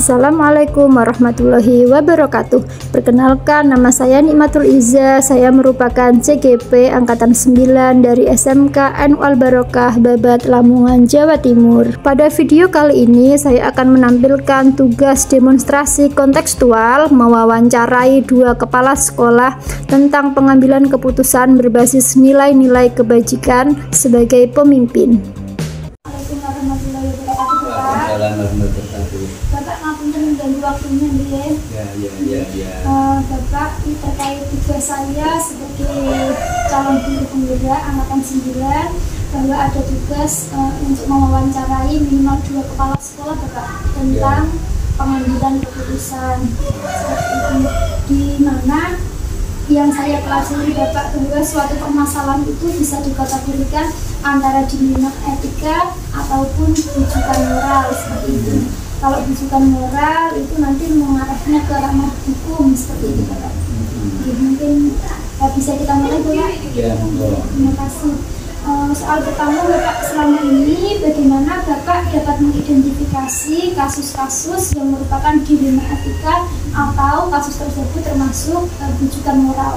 Assalamualaikum warahmatullahi wabarakatuh. Perkenalkan, nama saya Nikmatul Iza. Saya merupakan CGP Angkatan 9 dari SMK NU Al Barokah Babat, Lamongan, Jawa Timur. Pada video kali ini saya akan menampilkan tugas demonstrasi kontekstual mewawancarai dua kepala sekolah tentang pengambilan keputusan berbasis nilai-nilai kebajikan sebagai pemimpin. Bapak ngapunten mengganggu waktunya nggih. Ya. Bapak ini terkait tugas saya sebagai calon guru pembeda angkatan 9 bahwa ada tugas untuk mewawancarai minimal 2 kepala sekolah Bapak tentang pengambilan keputusan seperti itu, di mana yang saya pelajari Bapak bahwa suatu permasalahan itu bisa dikategorikan antara dilema etika ataupun rujukan moral seperti itu. Kalau rujukan moral itu nanti mengarahnya ke ranah hukum seperti itu Bapak. Mungkin bisa kita mulai Bapak? Ya, terima kasih. Soal pertama Bapak, selama ini bagaimana Bapak dapat mengidentifikasi kasus-kasus yang merupakan dilema etika atau kasus tersebut termasuk rujukan moral?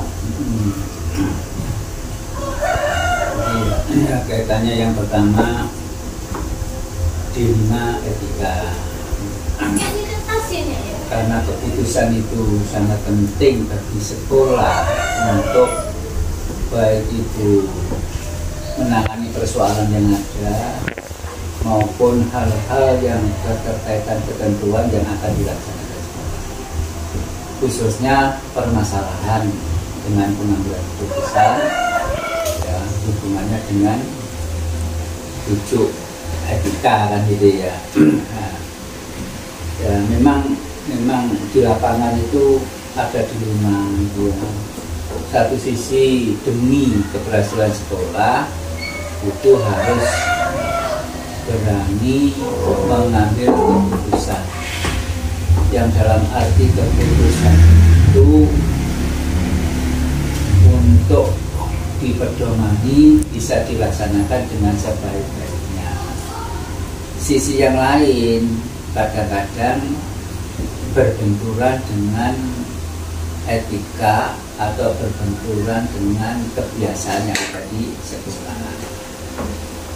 Ya, kaitannya yang pertama dilema etika. Karena keputusan itu sangat penting bagi sekolah untuk baik itu menangani persoalan yang ada maupun hal-hal yang berkaitan ketentuan yang akan dilaksanakan sekolah, khususnya permasalahan dengan pengambilan keputusan, ya, hubungannya dengan rujuk etika kan gitu ya. Ya memang di lapangan itu ada dilema gitu ya. Satu sisi demi keberhasilan sekolah itu harus berani mengambil keputusan yang dalam arti keputusan itu untuk diperdomani bisa dilaksanakan dengan sebaik-baiknya. Sisi yang lain kadang-kadang berbenturan dengan etika atau berbenturan dengan kebiasaan yang ada di sekolah.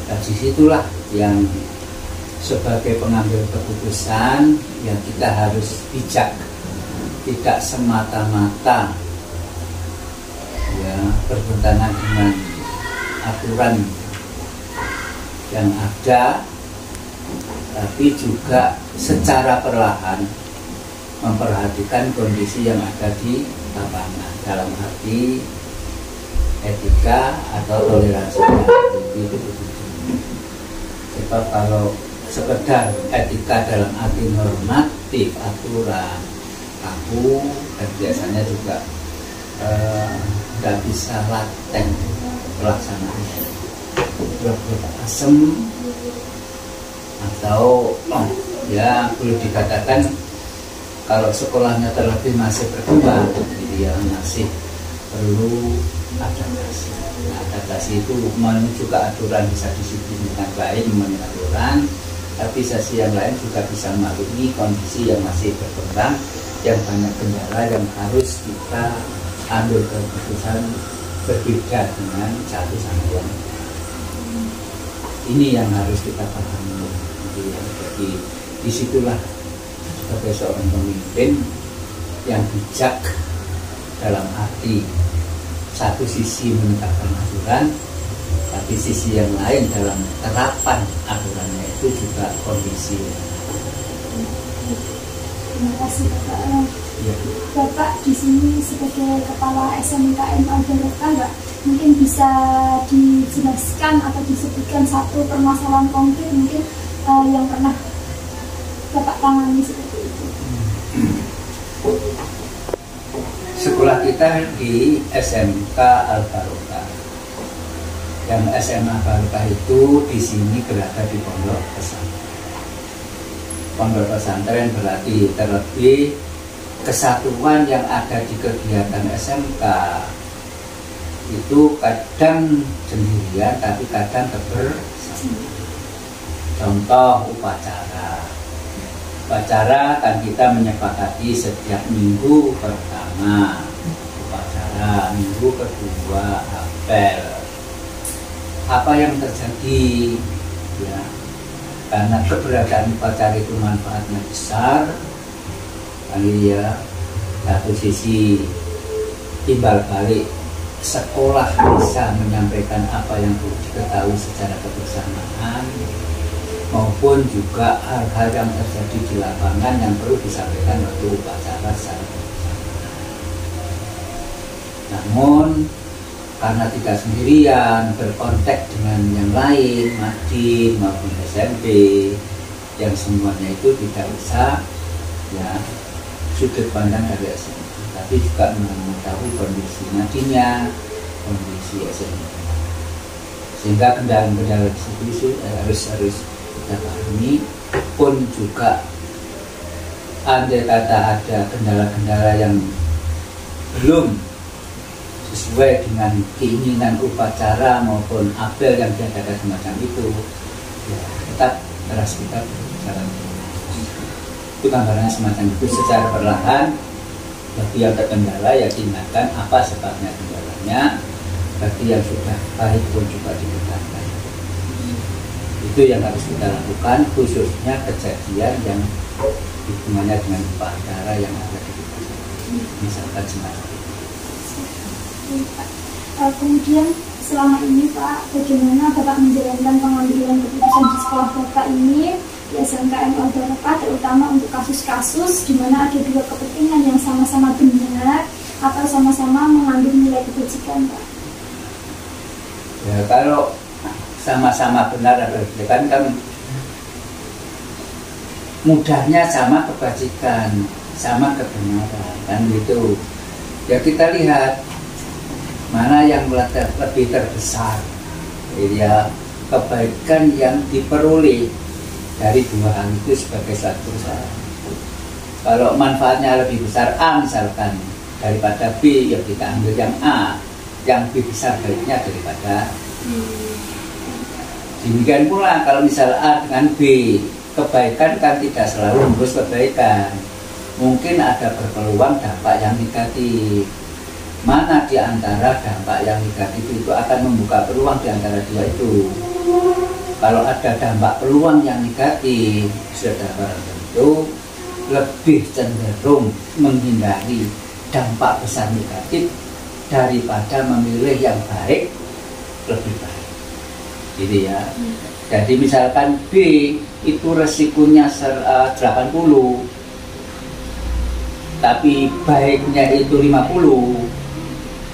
Dan disitulah yang sebagai pengambil keputusan yang kita harus bijak, tidak semata-mata ya bertentangan dengan aturan yang ada, tapi juga secara perlahan memperhatikan kondisi yang ada di lapangan dalam arti etika atau toleransi itu. Sebab kalau sekedar etika dalam arti normatif aturan kaku dan biasanya juga tidak bisa laten pelaksanaannya, berapa asem atau ya boleh dikatakan kalau sekolahnya terlebih masih berkembang, jadi ya masih perlu adaptasi. Nah, adaptasi itu menuju ke aturan bisa disiplin dengan baik, memenuhi aturan, tapi sisi yang lain juga bisa memaklumi kondisi yang masih berkembang, yang banyak kendala yang harus kita ambil keputusan berbeda dengan satu sama yang ini yang harus kita pahami. Jadi disitulah sebagai seorang pemimpin yang bijak dalam arti satu sisi menegakkan aturan, tapi sisi yang lain dalam terapan aturannya itu juga kondisi. Terima kasih Bapak. Ya. Bapak di sini sebagai kepala SMK NU Al Barokah, Mbak, mungkin bisa dijelaskan atau disebutkan satu permasalahan konkret mungkin yang pernah Bapak tangani seperti itu. Sekolah kita di SMK Al Barokah. Yang SMA Barokah itu di sini berada di pondok pesantren. Pondok pesantren berarti terlebih kesatuan yang ada di kegiatan SMK itu kadang sendirian tapi kadang bersama. Contoh upacara upacara kan kita menyepakati setiap minggu pertama upacara, minggu kedua apel. Apa yang terjadi ya, karena keberadaan upacara itu manfaatnya besar kali ya, satu sisi timbal balik sekolah bisa menyampaikan apa yang perlu diketahui secara kebersamaan, maupun juga hal-hal yang terjadi di lapangan yang perlu disampaikan waktu upacara secara bersamaan. Namun karena tidak sendirian, berkontak dengan yang lain, Madin maupun SMP, yang semuanya itu tidak bisa ya sudut pandang dari SMP, tapi juga mengetahui kondisi Madinnya, kondisi SMP, sehingga kendala-kendala itu harus kita pahami. Pun juga andai kata ada kendala-kendala yang belum sesuai dengan keinginan upacara maupun apel yang diadakan semacam itu, ya, tetap terus kita berjalan. Itu gambarannya semacam itu secara perlahan. Bagi yang terkendala ya tindakan apa sebabnya kendalanya, bagi yang sudah baik pun juga ditingkatkan. Itu yang harus kita lakukan, khususnya kejadian yang hubungannya dengan upacara yang ada di kita, misalkan semacam itu. Kemudian selama ini Pak, bagaimana Bapak menjalankan pengambilan keputusan di sekolah Bapak ini di SMKN Al-Barokah, terutama untuk kasus-kasus di mana ada dua kepentingan yang sama-sama benar atau sama-sama mengandung nilai kebajikan, Pak? Ya, kalau sama-sama benar atau kebajikan kan mudahnya sama kebajikan, sama kebenaran, kan gitu. Ya kita lihat mana yang lebih terbesar, ya kebaikan yang diperoleh dari dua hal itu sebagai satu perusahaan. Kalau manfaatnya lebih besar A misalkan daripada B, ya kita ambil yang A, yang B besar baiknya daripada demikian pula kalau misal A dengan B, kebaikan kan tidak selalu mengurus kebaikan, mungkin ada berpeluang dampak yang negatif. Mana di antara dampak yang negatif itu akan membuka peluang di antara dua itu. Kalau ada dampak peluang yang negatif, sudah barang tentu lebih cenderung menghindari dampak besar negatif daripada memilih yang baik lebih baik. Gitu ya. Jadi misalkan B itu resikonya 80, tapi baiknya itu 50.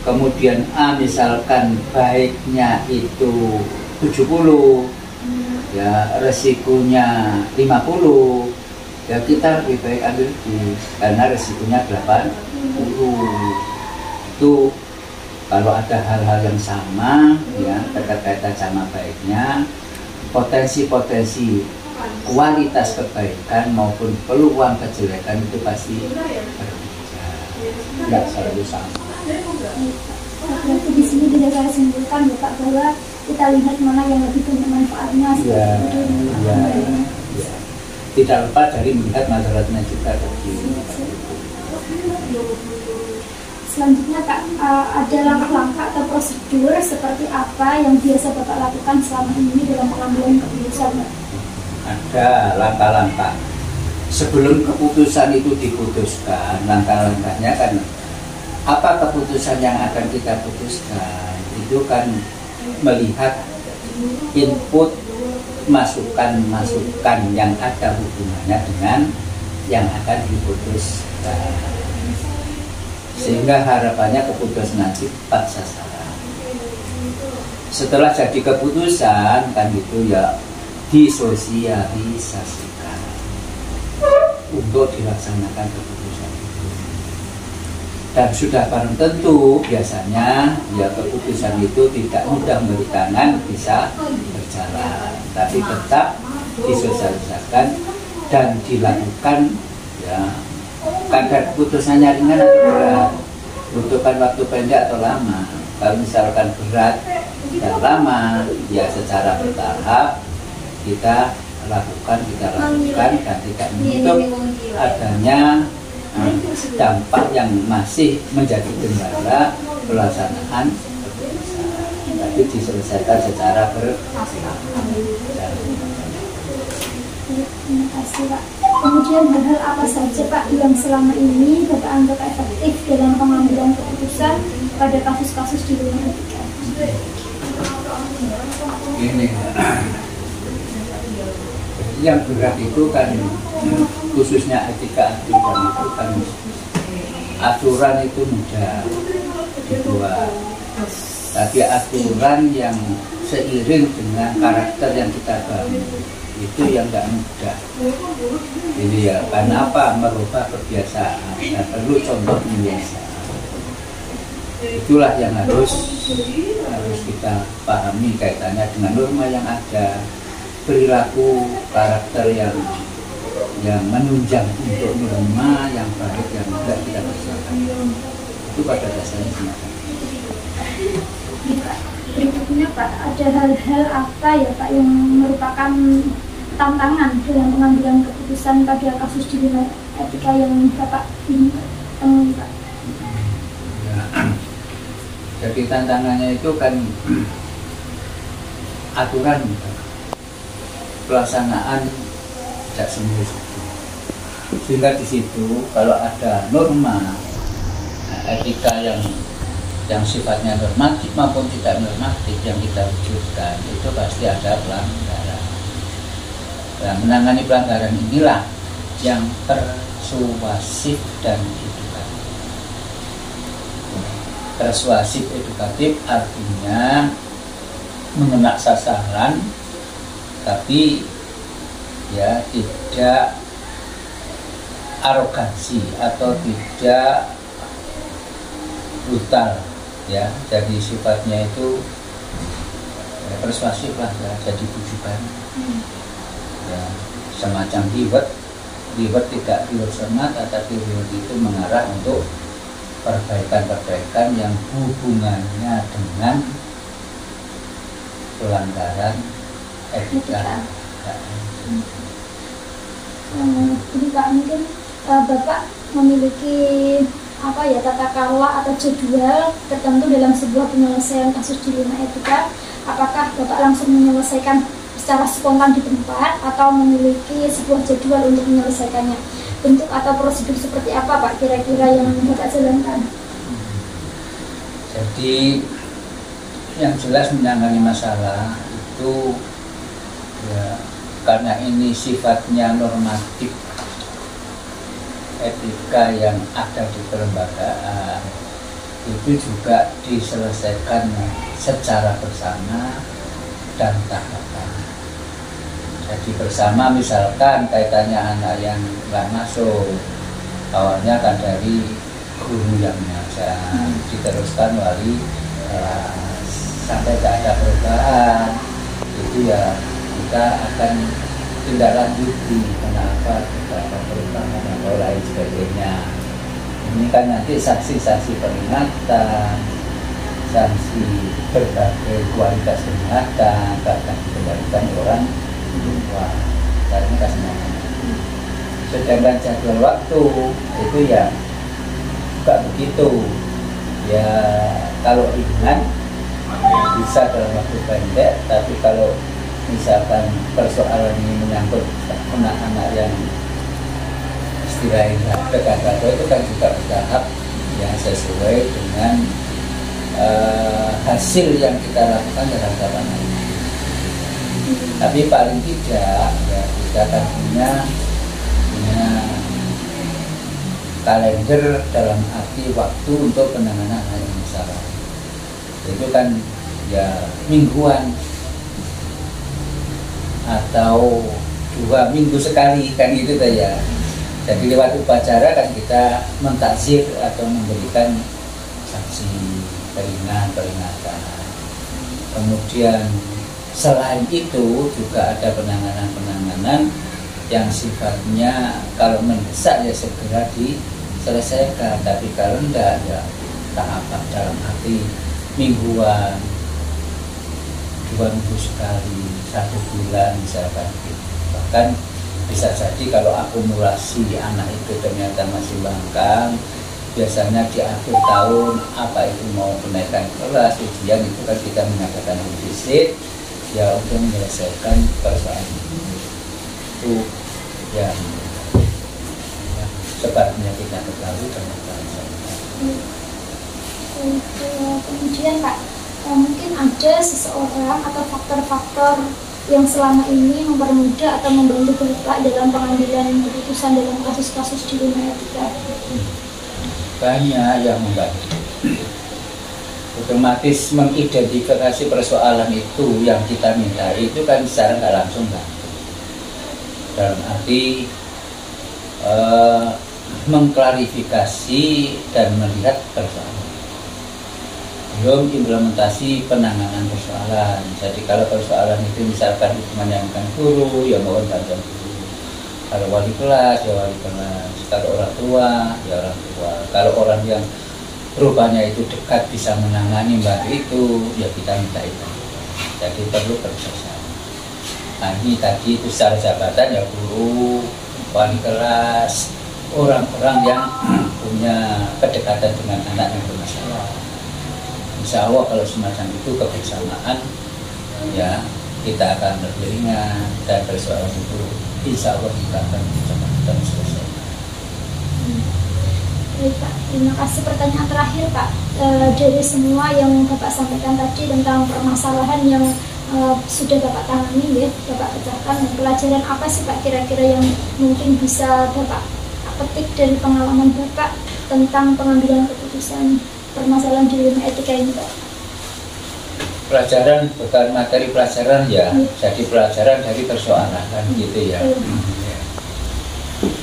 Kemudian A misalkan baiknya itu 70, ya resikonya 50, ya kita lebih baik ambil B karena resikonya 80. Itu kalau ada hal-hal yang sama ya berkaitan sama baiknya, potensi-potensi kualitas kebaikan maupun peluang kejelekan itu pasti berbeda, tidak selalu sama. Berarti di sini bisa saya simpulkan ya Pak, bahwa kita lihat mana yang lebih banyak manfaatnya. Ya. Tidak lepas dari melihat masalahnya juga tadi. Selanjutnya Pak, ada langkah-langkah atau prosedur seperti apa yang biasa Bapak lakukan selama ini dalam pengambilan keputusan, Pak? Ada langkah-langkah. Sebelum keputusan itu diputuskan, langkah-langkahnya kan apa keputusan yang akan kita putuskan, itu kan melihat input masukan-masukan yang ada hubungannya dengan yang akan diputuskan, sehingga harapannya keputusan nanti tepat sasaran. Setelah jadi keputusan kan itu ya disosialisasikan untuk dilaksanakan keputusan itu. Dan sudah barang tentu biasanya ya keputusan itu tidak mudah bagi tangan bisa berjalan, tapi tetap disosialisasikan dan dilakukan ya. Kadar keputusannya ringan atau berat, butuhkan waktu pendek atau lama. Kalau misalkan berat dan lama, ya secara bertahap kita lakukan kita lakukan dan tidak menutup adanya dampak yang masih menjadi kendala pelaksanaan keputusan, tapi diselesaikan secara bersama. Terima kasih Pak. Kemudian hal-hal apa saja Pak yang selama ini Bapak anggap efektif dalam pengambilan keputusan pada kasus-kasus di rumah etika? Ini yang berat itu kan khususnya etika aturan itu kan aturan itu mudah dibuat, tapi aturan yang seiring dengan karakter yang kita bangun itu yang nggak mudah. Jadi ya karena apa, merubah kebiasaan, nah, perlu contoh kebiasaan. Itulah yang harus kita pahami kaitannya dengan norma yang ada, perilaku karakter yang menunjang untuk norma yang baik yang tidak kita persoalkan. Itu pada dasarnya semacam. Berikutnya Pak, ada hal-hal apa ya Pak yang merupakan tantangan dalam pengambilan keputusan pada kasus di luar etika yang Bapak temui Pak? Jadi tantangannya itu kan aturan pelaksanaan tidak semulus itu. Sehingga di situ kalau ada norma etika yang sifatnya normatif maupun tidak normatif yang kita wujudkan, itu pasti ada pelanggaran. Nah, menangani pelanggaran inilah yang persuasif dan edukatif. Persuasif edukatif artinya mengenak sasaran, tapi ya tidak arogansi atau tidak brutal, ya. Jadi sifatnya itu ya, persuasif lah, ya. Jadi bujukan, ya, semacam reward tidak reward semata, tapi reward itu mengarah untuk perbaikan yang hubungannya dengan pelanggaran etika. Jadi Pak, mungkin Bapak memiliki tata kelola atau jadwal tertentu dalam sebuah penyelesaian kasus di rumah etika. Apakah Bapak langsung menyelesaikan secara spontan di tempat atau memiliki sebuah jadwal untuk menyelesaikannya? Bentuk atau prosedur seperti apa Pak kira-kira yang Bapak jalankan? Jadi yang jelas menangani masalah itu ya, karena ini sifatnya normatif etika yang ada di kelembagaan, itu juga diselesaikan secara bersama dan tahapan. Jadi bersama, misalkan kaitannya anak yang nggak masuk, awalnya kan dari guru yang mengajar, diteruskan wali sampai tidak ada perubahan, itu ya kita akan tindak lanjuti kenapa kita ada perubahan atau lain sebagainya. Ini kan nanti saksi-saksi peringatan, sanksi berbagai kualitas peringatan, bahkan dikembalikan orang tua, karena kasih. Sedangkan jadwal waktu itu ya bukan begitu. Ya kalau ringan bisa dalam waktu pendek, tapi kalau misalkan persoalan ini menyangkut anak-anak yang istilahnya dekat itu kan juga bertahap yang sesuai dengan hasil yang kita lakukan terhadap anak. Tapi paling tidak ya kita akan punya kalender dalam arti waktu untuk penanganan hal yang masalah. Itu kan ya mingguan atau 2 minggu sekali kan gitu ya. Jadi lewat upacara kan kita mentakzir atau memberikan sanksi peringatan. Kemudian selain itu juga ada penanganan yang sifatnya kalau mendesak ya segera diselesaikan, tapi kalau enggak ya tahapan dalam arti mingguan, 2 minggu sekali, 1 bulan misalkan gitu. Kan bisa jadi kalau akumulasi anak itu ternyata masih bangkang, biasanya di akhir tahun apa itu mau kenaikan kelas, ujian itu kan kita mengadakan visit ya untuk menyelesaikan persoalan itu yang sebabnya kita ketahui ternyata. Kemudian Pak, mungkin ada seseorang atau faktor-faktor yang selama ini mempermudah atau membantu Bapak dalam pengambilan keputusan dalam kasus-kasus di dunia etika? Banyak yang membantu. Otomatis mengidentifikasi persoalan itu yang kita minta itu kan secara nggak langsung bantu. Dalam arti mengklarifikasi dan melihat persoalan. Belum implementasi penanganan persoalan. Jadi kalau persoalan itu misalkan menyangkut guru, ya mohon bantuan guru. Kalau wali kelas, ya wali kelas. Kalau orang tua, ya orang tua. Kalau orang yang rupanya itu dekat bisa menangani bantu itu, ya kita minta itu. Jadi perlu kerjasama. Nah ini tadi itu secara jabatan ya guru, wali kelas, orang-orang yang punya kedekatan dengan anak yang bermasalah. Insya Allah kalau semacam itu kebersamaan ya kita akan lebih ringan dan persoalan itu insya Allah kita akan cepat selesai. Baik Pak, terima kasih. Pertanyaan terakhir Pak, dari semua yang Bapak sampaikan tadi tentang permasalahan yang sudah Bapak tangani ya, Bapak pecahkan, pelajaran apa sih Pak kira-kira yang mungkin bisa Bapak petik dari pengalaman Bapak tentang pengambilan keputusan permasalahan di dunia etika ini Pak? Pelajaran bukan materi pelajaran ya, jadi pelajaran dari persoalan kan gitu ya.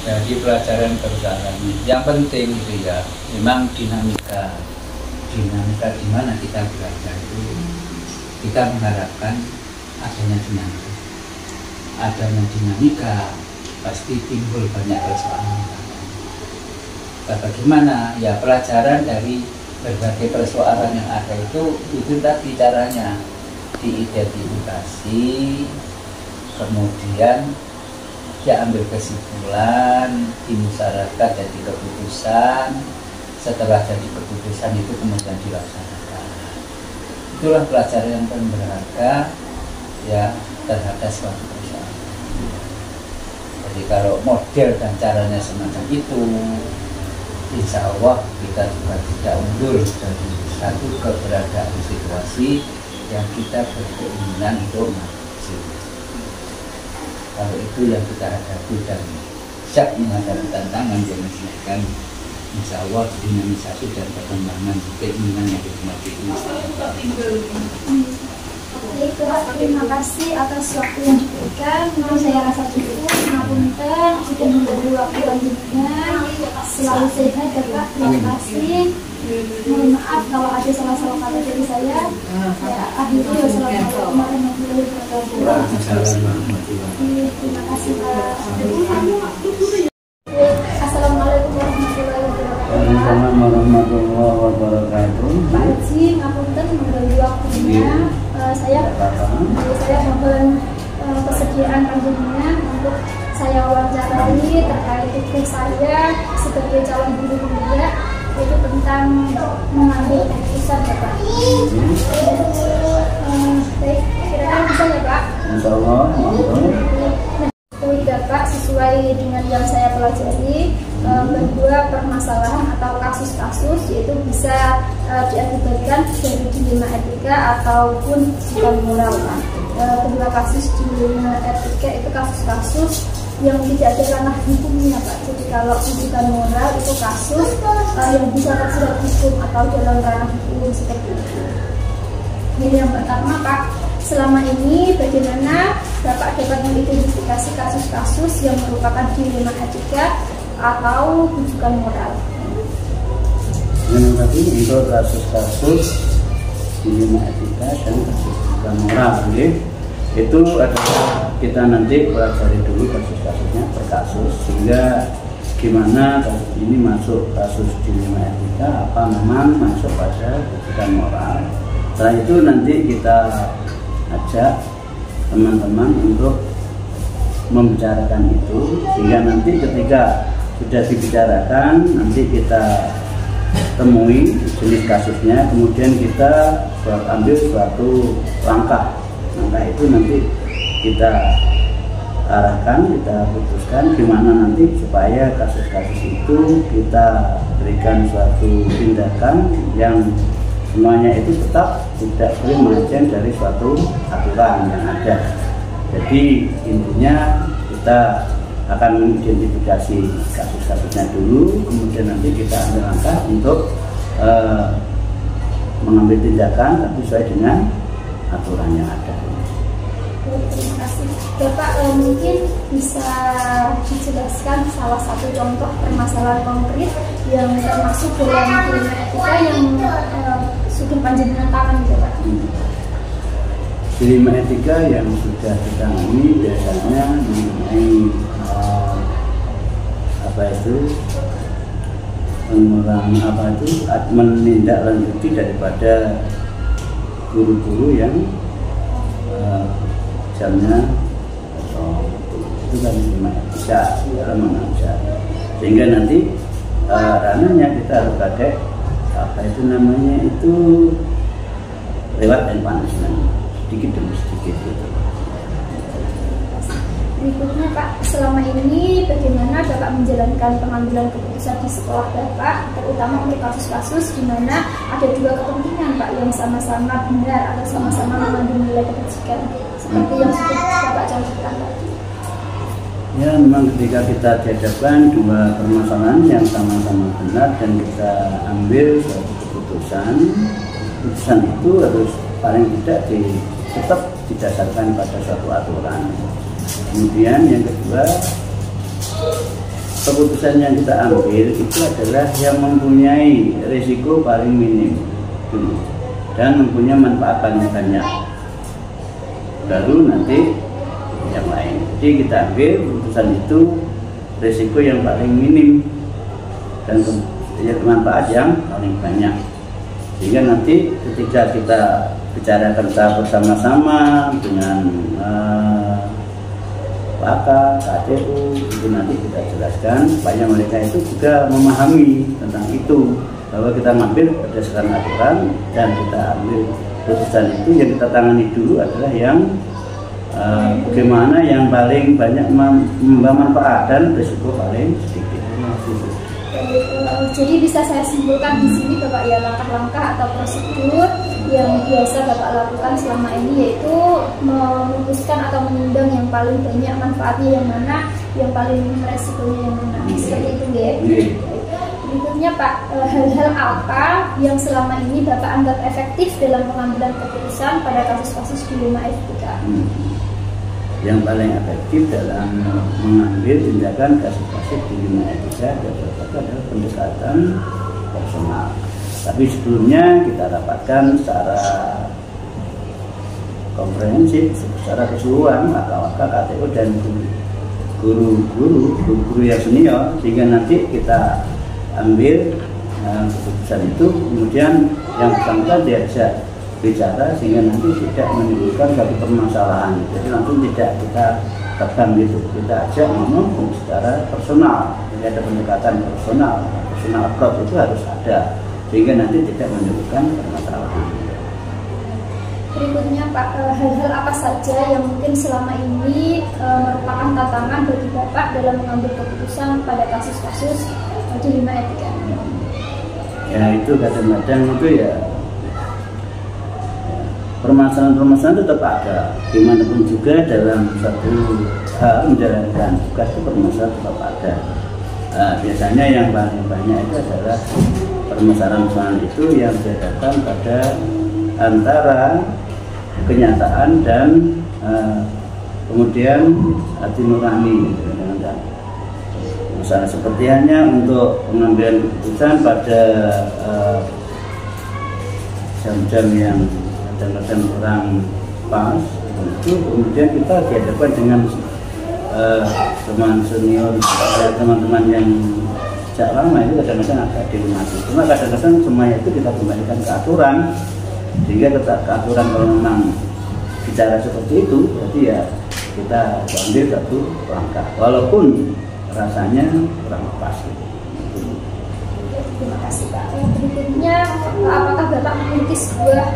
Jadi pelajaran persoalan yang penting itu ya, memang dinamika di mana kita belajar itu kita mengharapkan adanya dinamika pasti timbul banyak persoalan. Bagaimana ya pelajaran dari berbagai persoalan yang ada itu tadi caranya diidentifikasi, kemudian dia ambil kesimpulan, dimusyawarahkan jadi keputusan, setelah jadi keputusan itu kemudian dilaksanakan. Itulah pelajaran yang paling berharga ya terhadap suatu persoalan. Jadi kalau model dan caranya semacam itu, insya Allah kita juga tidak mundur dari satu keberadaan situasi yang kita berkeinginan untuk maju. Kalau itu yang kita hadapi dan siap menghadapi tantangan yang menyediakan, insya Allah dinamisasi dan perkembangan keinginan yang dimiliki ini. Baik Pak, terima kasih atas waktu yang diberikan. Mungkin saya rasa cukup. Ngapunten, sudah memberi waktu lanjutnya. Selalu sehat ya Pak. Terima kasih. Mohon maaf kalau ada salah-salah kata dari saya. Ya, akhirnya wassalamualaikum warahmatullahi wabarakatuh. Terima kasih Pak. Assalamualaikum warahmatullahi wabarakatuh. Pak Haji, ngapunten mengganggu waktunya. Saya mohon kesediaan panjenengan untuk saya wawancarai terkait tugas saya sebagai calon guru pemula, yaitu tentang mengambil keputusan ya Pak. Baik, kira-kira bisa ya Pak? Insya Allah. Bapak sesuai dengan yang saya pelajari, bahwa permasalahan atau kasus-kasus yaitu bisa diakibatkan dari dilema etika ataupun bukan moral. Kedua kasus dilema etika itu kasus-kasus yang tidak ada ranah hukumnya Pak. Jadi kalau bukan moral itu kasus yang bisa terjerat hukum atau dalam ranah hukum seperti itu. Ini yang pertama Pak. Selama ini bagaimana Bapak dapat mengidentifikasi kasus-kasus yang merupakan dilema etika atau rujukan moral? Yang tadi untuk kasus-kasus dilema etika dan rujukan moral, itu adalah kita nanti pelajari dulu kasus-kasusnya per kasus, sehingga gimana kasus ini masuk kasus dilema etika, apa memang masuk pada rujukan moral. Setelah itu nanti kita ajak teman-teman untuk membicarakan itu, sehingga nanti ketika sudah dibicarakan nanti kita temui jenis kasusnya, kemudian kita ambil suatu langkah itu nanti kita arahkan, kita putuskan gimana nanti supaya kasus-kasus itu kita berikan suatu tindakan yang semuanya itu tetap tidak boleh melenceng dari suatu aturan yang ada. Jadi intinya kita akan mengidentifikasi kasus-kasusnya dulu, kemudian nanti kita ambil langkah untuk mengambil tindakan tapi sesuai dengan aturan yang ada. Terima kasih Bapak, mungkin bisa dijelaskan salah satu contoh permasalahan konkret yang termasuk dalam dilema etika yang sudah panjenengan tangani Bapak. Dilema etika yang sudah ditangani biasanya mengenai menindaklanjuti daripada guru-guru yang jamnya itu kan bisa dalam mengajar, sehingga nanti ranahnya kita harus pakai lewat and punishment sedikit demi sedikit gitu. Berikutnya Pak, selama ini bagaimana Bapak menjalankan pengambilan keputusan di sekolah Bapak, terutama untuk kasus-kasus di mana ada dua kepentingan Pak yang sama-sama benar atau sama-sama mengandung nilai kebajikan seperti yang sudah Bapak contohkan tadi? Ya, memang ketika kita dihadapkan dua permasalahan yang sama-sama benar dan kita ambil suatu keputusan itu harus paling tidak tetap didasarkan pada suatu aturan. Kemudian yang kedua, keputusan yang kita ambil itu adalah yang mempunyai risiko paling minim dan mempunyai manfaat paling banyak, baru nanti yang lain. Jadi kita ambil keputusan itu risiko yang paling minim dan manfaat yang paling banyak, sehingga nanti ketika kita bicarakan bersama-sama dengan pakar, KTU, itu nanti kita jelaskan supaya mereka itu juga memahami tentang itu, bahwa kita ngambil berdasarkan aturan dan kita ambil keputusan itu yang kita tangani dulu adalah yang bagaimana yang paling banyak membawa manfaat dan risiko paling sedikit. Jadi bisa saya simpulkan di sini Bapak ya, langkah-langkah atau prosedur yang biasa Bapak lakukan selama ini yaitu memutuskan atau menimbang yang paling banyak manfaatnya yang mana, yang paling minim resikonya yang mana. Seperti itu ya. Berikutnya Pak, hal-hal apa yang selama ini Bapak anggap efektif dalam pengambilan keputusan pada kasus-kasus dilema etika? Yang paling efektif dalam mengambil tindakan kasus-kasus dilema etika adalah pendekatan personal. Tapi sebelumnya kita dapatkan secara komprehensif, secara keseluruhan maka KTU dan guru-guru yang senior, sehingga nanti kita ambil keputusan itu, kemudian yang bersangkutan diajak bicara sehingga nanti tidak menimbulkan satu permasalahan. Jadi langsung tidak kita tekan gitu, kita ajak ngomong secara personal. Jadi ada pendekatan personal approach itu harus ada, sehingga nanti tidak menimbulkan permasalahan. Berikutnya Pak, hal-hal apa saja yang mungkin selama ini merupakan tantangan bagi Bapak dalam mengambil keputusan pada kasus-kasus dilema etika? Ya itu kadang-kadang itu ya permasalahan-permasalahan tetap ada. Dimanapun juga dalam satu hal menjalankan tugas itu permasalahan tetap ada. Biasanya yang paling banyak itu adalah permasalahan itu yang dihadapkan pada antara kenyataan dan kemudian hati nurani. Misalnya seperti hanya untuk pengambilan keputusan pada jam-jam yang kadang-kadang kurang pas, itu kemudian kita dihadapkan dengan teman senior, teman-teman yang sejak lama itu kadang-kadang agak dilematis. Cuma kadang-kadang semuanya itu kita kembalikan ke aturan, sehingga ke aturan kalau memang bicara seperti itu, berarti ya kita ambil satu langkah walaupun rasanya kurang pas. Terima kasih Pak. Berikutnya, apakah Bapak memiliki sebuah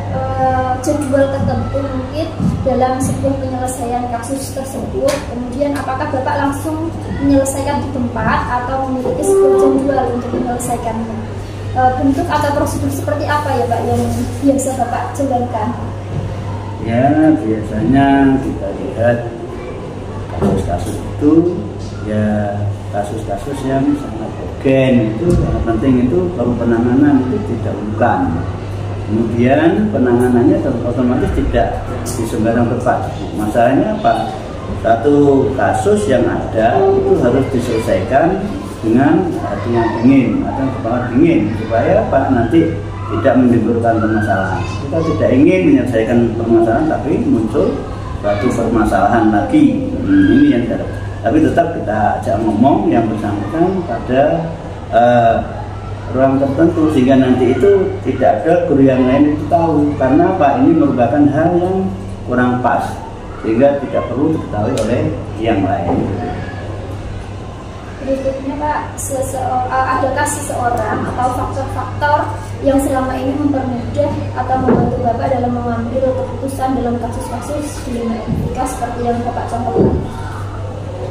jadwal tertentu mungkin dalam sebuah penyelesaian kasus tersebut? Kemudian apakah Bapak langsung menyelesaikan di tempat atau memiliki sebuah jadwal untuk menyelesaikannya? Bentuk atau prosedur seperti apa ya Pak yang biasa Bapak jalankan? Ya, biasanya kita lihat kasus-kasus itu ya kasus-kasus yang sangat urgen, itu sangat penting, itu perlu penanganan, itu didahulukan. Kemudian penanganannya otomatis tidak di sembarang tempat. Masalahnya apa? Satu kasus yang ada itu harus diselesaikan dengan hati yang dingin atau kepala dingin supaya Pak nanti tidak menimbulkan permasalahan. Kita tidak ingin menyelesaikan permasalahan tapi muncul suatu permasalahan lagi. Ini yang tapi tetap kita ajak ngomong yang bersangkutan pada ruang tertentu sehingga nanti itu tidak ada guru yang lain itu tahu, karena Pak ini merupakan hal yang kurang pas sehingga tidak perlu diketahui oleh yang lain. Berikutnya Pak, adakah seseorang atau faktor-faktor yang selama ini mempermudah atau membantu Bapak dalam mengambil keputusan dalam kasus-kasus di Etika seperti yang Bapak contohkan?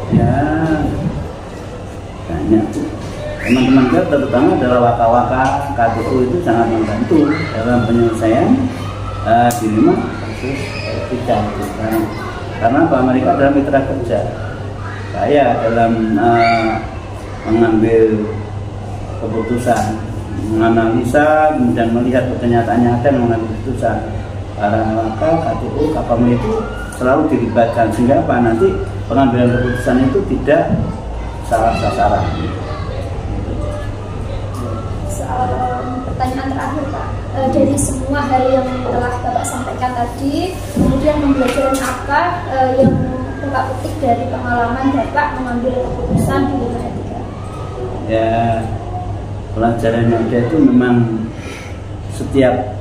Ya, banyak teman-teman kita terutama adalah waka-waka KPU itu sangat membantu dalam penyelesaian dilema kasus etika karena Pak mereka adalah mitra kerja saya dalam mengambil keputusan, menganalisa kemudian melihat kenyataan nyata mengambil keputusan. Para waka KPU KPM itu selalu dilibatkan sehingga Pak nanti pengambilan keputusan itu tidak salah sasaran. Soal pertanyaan terakhir Pak, dari semua hal yang telah Bapak sampaikan tadi, kemudian pembelajaran apa yang Bapak petik dari pengalaman Bapak mengambil keputusan di dunia etika? Ya, pelajaran yang ada itu memang setiap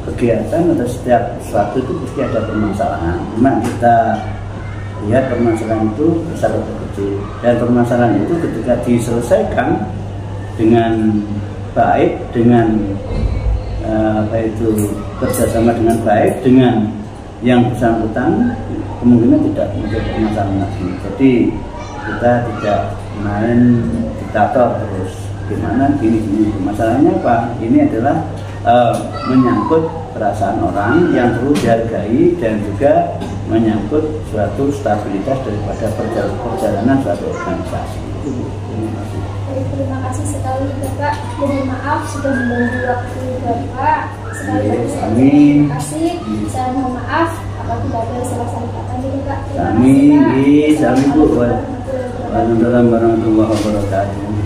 kegiatan atau setiap sesuatu itu pasti ada permasalahan. Memang kita lihat permasalahan itu besar atau kecil, dan permasalahan itu ketika diselesaikan dengan baik, dengan kerjasama dengan baik dengan yang bersangkutan, kemungkinan tidak menjadi permasalahan lagi. Jadi kita tidak main diktator terus gimana gini. Masalahnya apa? Ini adalah menyangkut perasaan orang yang perlu dihargai dan juga menyangkut suatu stabilitas daripada perjalanan suatu organisasi. Terima kasih sekali Bapak. Mohon maaf sudah mengganggu waktu Bapak. Sekali lagi terima kasih. Saya mohon maaf apabila ada salah-salah kata Bapak. Amin. Assalamualaikum warahmatullahi wabarakatuh.